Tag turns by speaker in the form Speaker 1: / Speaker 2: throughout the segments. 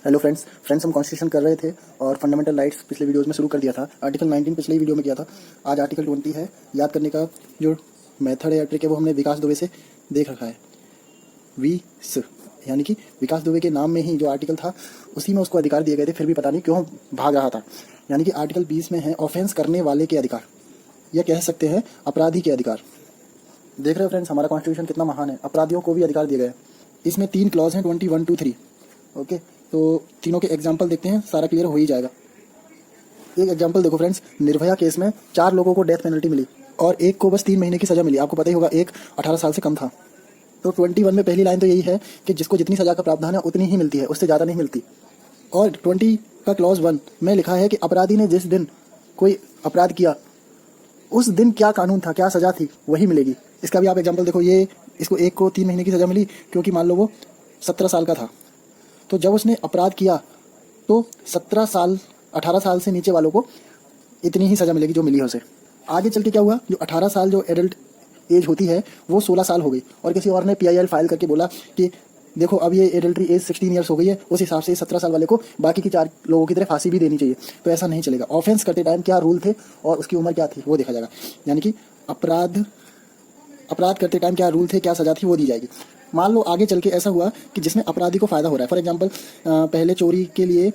Speaker 1: Hello friends हम constitution कर रहे थे और फंडामेंटल राइट्स पिछले वीडियोस में शुरू कर दिया था। आर्टिकल 19 पिछले वीडियो में किया था। आज आर्टिकल 20 है। याद करने का जो मेथड है या ट्रिक है वो हमने विकास दुबे से देख रखा है। वीस यानी कि विकास दुबे के नाम में ही जो आर्टिकल था उसी में उसको अधिकार दिए गए थे, फिर भी पता नहीं क्यों भाग रहा था। यानी कि आर्टिकल 20 में है ऑफेंस करने वाले के अधिकार, या कह सकते हैं अपराधी के अधिकार। देख रहे हो फ्रेंड्स, हमारा कॉन्स्टिट्यूशन कितना महान है। अपराधियों को भी अधिकार दिए गए। इसमें 3 क्लॉज हैं, 21, 2, 3। ओके, तो तीनों के एग्जाम्पल देखते हैं, सारा क्लियर हो ही जाएगा। एक एग्जाम्पल देखो फ्रेंड्स, निर्भया केस में 4 लोगों को डेथ पेनल्टी मिली और एक को बस 3 महीने की सजा मिली। आपको पता ही होगा, एक 18 साल से कम था। तो 21 में पहली लाइन तो यही है कि जिसको जितनी सजा का प्रावधान है उतनी ही मिलती है, उससे ज़्यादा नहीं मिलती। और 20 का क्लॉज 1 में लिखा है कि अपराधी ने जिस दिन कोई अपराध किया उस दिन क्या कानून था, क्या सजा थी, वही मिलेगी। इसका भी आप एग्जाम्पल देखो। ये इसको एक को 3 महीने की सजा मिली क्योंकि मान लो वो 17 साल का था। तो जब उसने अपराध किया तो 17 साल 18 साल से नीचे वालों को इतनी ही सजा मिलेगी जो मिली है उसे। आगे चल के क्या हुआ, जो 18 साल जो एडल्ट एज होती है वो 16 साल हो गई और किसी और ने PIL फाइल करके बोला कि देखो अब ये एडल्ट्री एज 16 ईयर्स हो गई है, उस हिसाब से 17 साल वाले को बाकी की 4 लोगों की तरह फांसी भी देनी चाहिए। तो ऐसा नहीं चलेगा। ऑफेंस करते टाइम क्या रूल थे और उसकी उम्र क्या थी वो देखा जाएगा। यानी कि अपराध करते टाइम क्या रूल थे, क्या सजा थी, वो दी जाएगी। मान लो आगे चल के ऐसा हुआ कि जिसमें अपराधी को फायदा हो रहा है। फॉर एग्जांपल, पहले चोरी के लिए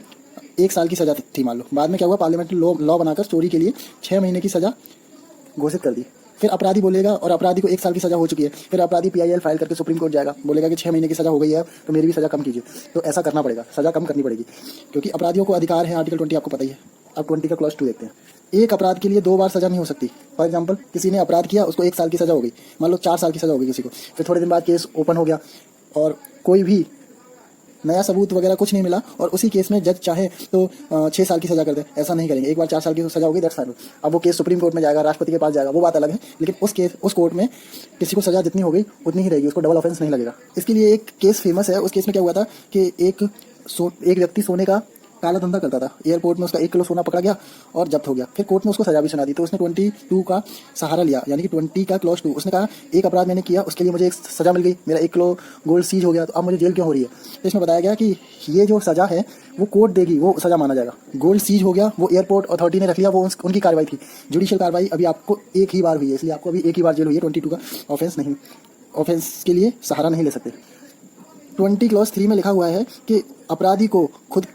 Speaker 1: 1 साल की सजा थी मान लो, बाद में क्या हुआ, पार्लियामेंट ने लॉ बनाकर चोरी के लिए 6 महीने की सजा घोषित कर दी। फिर अपराधी बोलेगा, और अपराधी को 1 साल की सजा हो चुकी है, फिर अपराधी PIL फाइल करके सुप्रीम कोर्ट जाएगा, बोलेगा कि 6 महीने की सजा हो गई है तो मेरी भी सजा कम कीजिए। तो ऐसा करना पड़ेगा, सजा कम करनी पड़ेगी, क्योंकि अपराधियों को अधिकार है। आर्टिकल 20 आपको पता ही है। अब 20 का क्लॉज 2 देखते हैं। एक अपराध के लिए 2 बार सजा नहीं हो सकती। फॉर एग्जाम्पल, किसी ने अपराध किया, उसको 1 साल की सजा हो गई, मान लो 4 साल की सजा हो गई किसी को। फिर थोड़े दिन बाद केस ओपन हो गया और कोई भी नया सबूत वगैरह कुछ नहीं मिला और उसी केस में जज चाहे तो 6 साल की सजा कर दे। ऐसा नहीं करेंगे। एक बार 4 साल की सजा होगी, 10 साल। अब वो केस सुप्रीम कोर्ट में जाएगा, राष्ट्रपति के पास जाएगा, वो बात अलग है। लेकिन उस कोर्ट में किसी को सजा जितनी हो गई उतनी ही रहेगी, उसको डबल ऑफेंस नहीं लगेगा। इसके लिए एक केस फेमस है। उस केस में क्या हुआ था कि एक व्यक्ति सोने का काला धंधा करता था। एयरपोर्ट में उसका 1 किलो सोना पकड़ा गया और जब्त हो गया। फिर कोर्ट ने उसको सजा भी सुना दी। तो उसने 22 का सहारा लिया, यानी कि 20 का क्लॉज 2। उसने कहा एक अपराध मैंने किया, उसके लिए मुझे एक सजा मिल गई, मेरा 1 किलो गोल्ड सीज हो गया, तो अब मुझे जेल क्यों हो रही है। तो इसमें बताया गया कि ये जो सजा है वो कोर्ट देगी, वो सजा माना जाएगा। गोल्ड सीज हो गया, वो एयरपोर्ट अथॉरिटी ने रख लिया, वो उनकी कार्रवाई थी। जुडिशियल कार्रवाई अभी आपको एक ही बार हुई है, इसलिए आपको अभी एक ही बार जेल हुई है। 22 का ऑफेंस के लिए सहारा नहीं ले सकते। 20 क्लॉज 3 में लिखा हुआ है कि अपराधी को खुद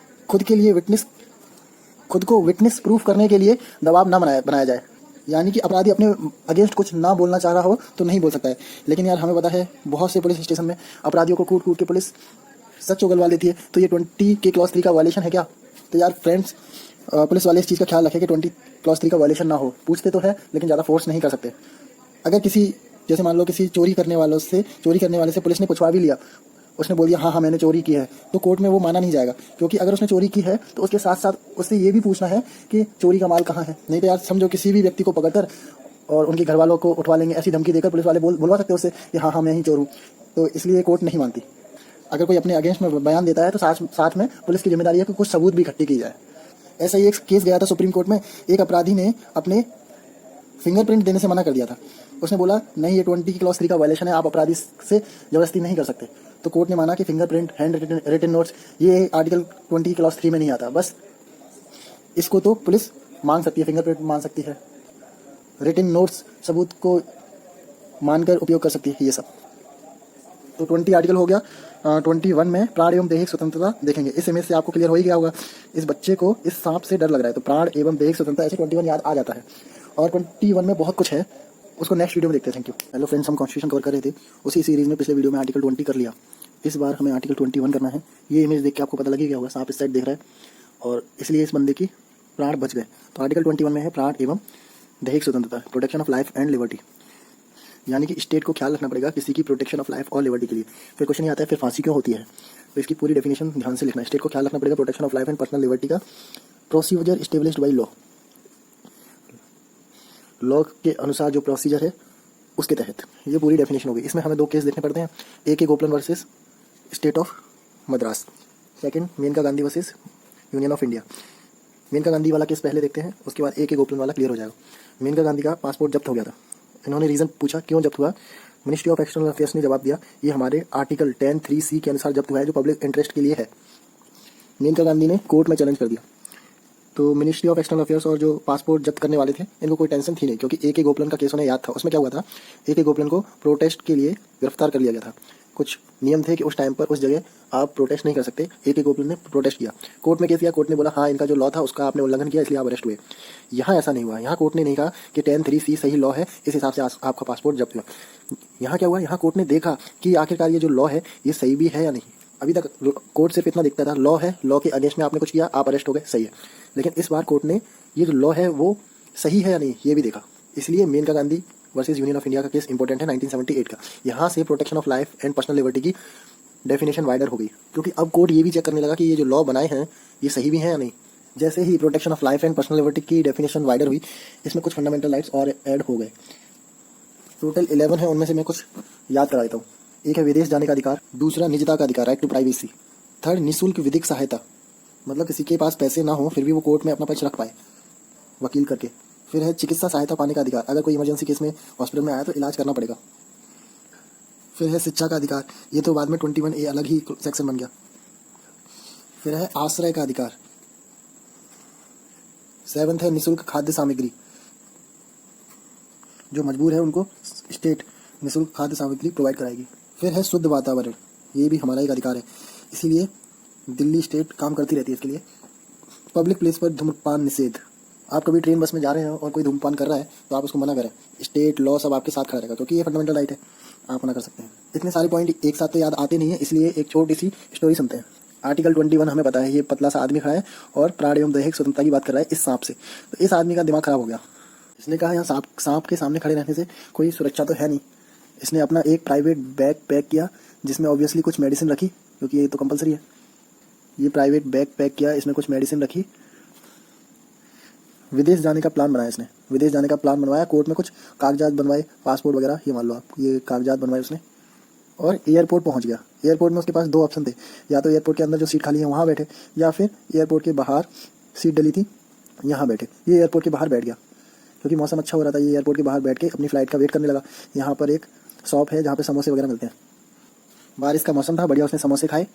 Speaker 1: को विटनेस प्रूफ करने के लिए दबाव ना बनाया जाए। यानी कि अपराधी अपने अगेंस्ट कुछ ना बोलना चाह रहा हो तो नहीं बोल सकता है। लेकिन यार हमें पता है बहुत से पुलिस स्टेशन में अपराधियों को कूट के पुलिस सच उगलवा देती है। तो ये 20 के क्लॉज 3 का वायलेशन है क्या? तो यार फ्रेंड्स, पुलिस वाले इस चीज़ का ख्याल रखें कि 20 क्लॉज 3 का वायलेशन ना हो। पूछते तो है लेकिन ज़्यादा फोर्स नहीं कर सकते। अगर जैसे मान लो किसी चोरी करने वाले से पुलिस ने पूछवा भी लिया, उसने बोल दिया हाँ मैंने चोरी की है, तो कोर्ट में वो माना नहीं जाएगा। क्योंकि अगर उसने चोरी की है तो उसके साथ साथ उससे ये भी पूछना है कि चोरी का माल कहाँ है। नहीं तो यार समझो किसी भी व्यक्ति को पकड़कर और उनके घर वालों को उठवा लेंगे, ऐसी धमकी देकर पुलिस वाले बुलवा सकते हैं उससे कि हाँ मैं ही चोर हूँ। तो इसलिए कोर्ट नहीं मानती। अगर कोई अपने अगेंस्ट में बयान देता है तो साथ में पुलिस की जिम्मेदारी है कि कुछ सबूत भी इकट्ठी की जाए। ऐसा ही एक केस गया था सुप्रीम कोर्ट में। एक अपराधी ने अपने फिंगरप्रिंट देने से मना कर दिया था। उसने बोला नहीं, ये 20 की क्लॉज 3 का वायलेशन है, आप अपराधी से जबरदस्ती नहीं कर सकते। तो कोर्ट ने माना कि फिंगरप्रिंट, हैंड रिटन नोट्स, ये आर्टिकल 20 की क्लॉज 3 में नहीं आता। बस इसको तो पुलिस मांग सकती है, फिंगरप्रिंट मांग सकती है, रिटन नोट्स सबूत को मानकर उपयोग कर सकती है, ये सब। तो 20 आर्टिकल हो गया। 21 में प्राण एवं दैहिक स्वतंत्रता देखेंगे। इस इमेज से आपको क्लियर हो ही गया होगा, इस बच्चे को इस सांप से डर लग रहा है, तो प्राण एवं दैहिक स्वतंत्रता ऐसे 21 याद आ जाता है। और 21 में बहुत कुछ है, उसको नेक्स्ट वीडियो में देखते हैं। Thank you. हेलो फ्रेंड्स, हम कॉन्स्टिट्यूशन कवर कर रहे थे, उसी सीरीज में पिछले वीडियो में आर्टिकल 20 कर लिया। इस बार हमें आर्टिकल 21 करना है। ये इमेज देख के आपको पता लग ही गया होगा, सांप इस साइड देख रहा है और इसलिए इस बंदे की प्राण बच गए। तो आर्टिकल 21 में है प्राण एवं दैहिक स्वतंत्रता, protection of life and liberty. यानी कि स्टेट को ख्याल रखना पड़ेगा किसी की प्रोटेक्शन ऑफ लाइफ और लिबर्टी के लिए। फिर क्वेश्चन ये आता है फिर फांसी क्यों होती है, तो इसकी पूरी डेफिनेशन ध्यान से लिखना है। स्टेट को ख्याल रखना पड़ेगा protection of life and personal liberty का प्रोसीजर एस्टेब्लिश्ड बाई लॉ के अनुसार जो प्रोसीजर है उसके तहत ये पूरी डेफिनेशन होगी। इसमें हमें 2 केस देखने पड़ते हैं। एक है Gopalan versus state of Madras, second Maneka Gandhi versus union of India. Maneka Gandhi वाला केस पहले देखते हैं, उसके बाद एक गोपलन वाला क्लियर हो जाएगा। मेनका गांधी का पासपोर्ट जब्त हो गया था। इन्होंने रीज़न पूछा क्यों जब्त हुआ। मिनिस्ट्री ऑफ एक्सटर्नल अफेयर्स ने जवाब दिया ये हमारे आर्टिकल 10(3)(c) के अनुसार जब्त हुआ है, जो पब्लिक इंटरेस्ट के लिए है। मेनका गांधी ने कोर्ट में चैलेंज कर दिया। तो मिनिस्ट्री ऑफ एक्सटर्नल अफेयर्स और जो पासपोर्ट जब्त करने वाले थे इनको कोई टेंशन थी नहीं, क्योंकि ए के गोपलन का केस उन्हें याद था। उसमें क्या हुआ था, ए के गोपलन को प्रोटेस्ट के लिए गिरफ्तार कर लिया गया था। कुछ नियम थे कि उस टाइम पर उस जगह आप प्रोटेस्ट नहीं कर सकते। ए के गोपलन ने प्रोटेस्ट किया, कोर्ट में केस किया। कोर्ट ने बोला हाँ इनका जो लॉ था उसका आपने उल्लंघन किया, इसलिए आप अरेस्ट हुए। यहाँ ऐसा नहीं हुआ। यहाँ कोर्ट ने नहीं कहा कि 10(3)(c) सही लॉ है, इस हिसाब से आपका पासपोर्ट जब्त हुआ। यहाँ क्या हुआ, यहाँ कोर्ट ने देखा कि आखिरकार ये जो लॉ है ये सही भी है या नहीं। अभी तक कोर्ट सिर्फ इतना देखता था, लॉ है, लॉ के अगेंस्ट में आपने कुछ किया, आप अरेस्ट हो गए, सही है। लेकिन इस बार कोर्ट ने ये जो लॉ है वो सही है या नहीं ये भी देखा। इसलिए Maneka Gandhi versus union of India का केस इंपॉर्टेंट है 1978 का। यहाँ से protection of life and personal liberty की डेफिनेशन वाइडर हो गई, क्योंकि अब कोर्ट ये भी चेक करने लगा कि ये जो लॉ बनाए हैं ये सही भी हैं या नहीं। जैसे ही protection of life and personal liberty की डेफिनेशन वाइडर हुई, इसमें कुछ फंडामेंटल राइट्स और ऐड हो गए। टोटल 11 है, उनमें से मैं कुछ याद करा देता हूँ। एक है विदेश जाने का अधिकार, दूसरा निजता का अधिकार, राइट टू प्राइवेसी, थर्ड निःशुल्क विधिक सहायता, मतलब किसी के पास पैसे ना हो फिर भी वो कोर्ट में अपना पक्ष रख पाए वकील करके। फिर है चिकित्सा सहायता पाने का अधिकार, अगर कोई इमरजेंसी केस में हॉस्पिटल में आया तो इलाज करना पड़ेगा। फिर है शिक्षा का अधिकार, ये तो बाद में 21A अलग ही सेक्शन बन गया। फिर है आश्रय का अधिकार। 7th है निःशुल्क खाद्य सामग्री, जो मजबूर है उनको स्टेट निःशुल्क खाद्य सामग्री प्रोवाइड कराएगी। फिर है शुद्ध वातावरण, ये भी हमारा एक अधिकार है, इसीलिए दिल्ली स्टेट काम करती रहती है इसके लिए। पब्लिक प्लेस पर धूम्रपान निषेध, आप कभी ट्रेन बस में जा रहे हैं और कोई धूम्रपान कर रहा है तो आप उसको मना करें, स्टेट लॉ सब आपके साथ खड़ा रहेगा, क्योंकि ये फंडामेंटल राइट है, आप मना कर सकते हैं। इतने सारे पॉइंट एक साथ तो याद आते नहीं है, इसलिए एक छोटी सी स्टोरी सुनते हैं। आर्टिकल 21 हमें पता है, ये पतला सा आदमी खड़ा है और प्राण एवं दैहिक स्वतंत्रता की बात कर रहा है इस सांप से। तो इस आदमी का दिमाग खराब हो गया। इसने कहा यहाँ सांप के सामने खड़े रहने से कोई सुरक्षा तो है नहीं। इसने अपना एक प्राइवेट बैग पैक किया जिसमें ऑब्वियसली कुछ मेडिसिन रखी, क्योंकि ये तो कंपलसरी है। ये प्राइवेट बैग पैक किया, इसमें कुछ मेडिसिन रखी, विदेश जाने का प्लान बनाया इसने। विदेश जाने का प्लान बनवाया, कोर्ट में कुछ कागजात बनवाए, पासपोर्ट वगैरह, ये मान लो आप, ये कागजात बनवाए उसने, और एयरपोर्ट पहुंच गया। एयरपोर्ट में उसके पास 2 ऑप्शन थे, या तो एयरपोर्ट के अंदर जो सीट खाली है वहाँ बैठे, या फिर एयरपोर्ट के बाहर सीट डली थी यहाँ बैठे। ये एयरपोर्ट के बाहर बैठ गया क्योंकि मौसम अच्छा हो रहा था। ये एयरपोर्ट के बाहर बैठ के अपनी फ्लाइट का वेट करने लगा। यहाँ पर एक शॉप है जहाँ पे समोसे वगैरह मिलते हैं। बारिश का मौसम था, बढ़िया, उसने समोसे खाए।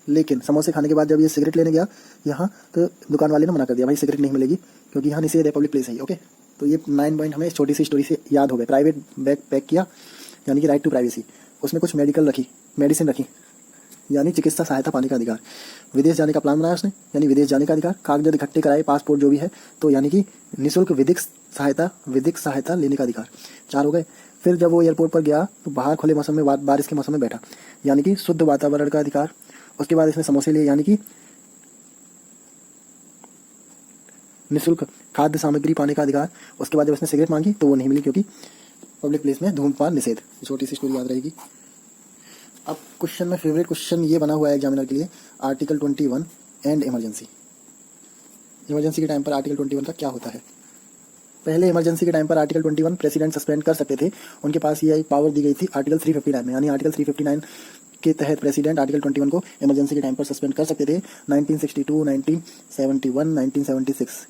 Speaker 1: लेकिन समोसे खाने के बाद जब ये सिगरेट लेने गया यहाँ, तो दुकान वाले ने मना कर दिया, भाई सिगरेट नहीं मिलेगी, क्योंकि यहाँ निषेध है, पब्लिक प्लेस है। ओके, तो ये 9 पॉइंट हमें इस छोटी सी स्टोरी से याद हो गए। प्राइवेट बैग पैक किया यानी कि राइट टू प्राइवेसी, उसमें कुछ मेडिसिन रखी यानी चिकित्सा सहायता पाने का अधिकार, विदेश जाने का प्लान बनाया उसने यानी विदेश जाने का अधिकार, कागजात इकट्ठे कराए, पासपोर्ट जो भी है, तो यानी कि निःशुल्क विधिक सहायता लेने का अधिकार। 4 हो गए। फिर जब वो एयरपोर्ट पर गया तो बाहर खुले मौसम में, बारिश के मौसम में बैठा, यानी कि शुद्ध वातावरण का अधिकार। उसके बाद इसने समोसे लिए यानी कि निःशुल्क खाद्य सामग्री पाने का अधिकार। उसके बाद जब इसने सिगरेट मांगी तो वो नहीं मिली, क्योंकि पब्लिक प्लेस में धूम्रपान निषेध। छोटी सी स्टोरी याद रहेगी। अब क्वेश्चन में फेवरेट क्वेश्चन ये बना हुआ है एग्जामिनर के लिए, आर्टिकल 21 एंड इमरजेंसी। इमरजेंसी के टाइम पर आर्टिकल 21 का क्या होता है? पहले इमरजेंसी के टाइम पर आर्टिकल 21 प्रेसिडेंट सस्पेंड कर सकते थे, उनके पास ये पावर दी गई थी आर्टिकल 359 में, यानी आर्टिकल 359 के तहत प्रेसिडेंट आर्टिकल 21 को इमरजेंसी के टाइम पर सस्पेंड कर सकते थे। 1962, 1971, 1976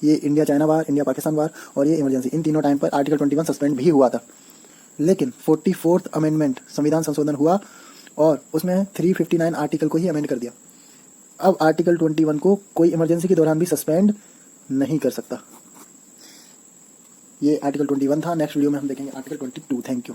Speaker 1: ये India China war, India Pakistan war और ये इमरजेंसी, इन तीनों टाइम पर आर्टिकल 21 सस्पेंड भी हुआ था। लेकिन 44th अमेंडमेंट संविधान संशोधन हुआ और उसमें 359 आर्टिकल को ही अमेंड कर दिया। अब आर्टिकल 21 को कोई इमरजेंसी के दौरान भी सस्पेंड नहीं कर सकता। ये आर्टिकल 21 था। नेक्स्ट वीडियो में हम देखेंगे आर्टिकल 22। Thank you.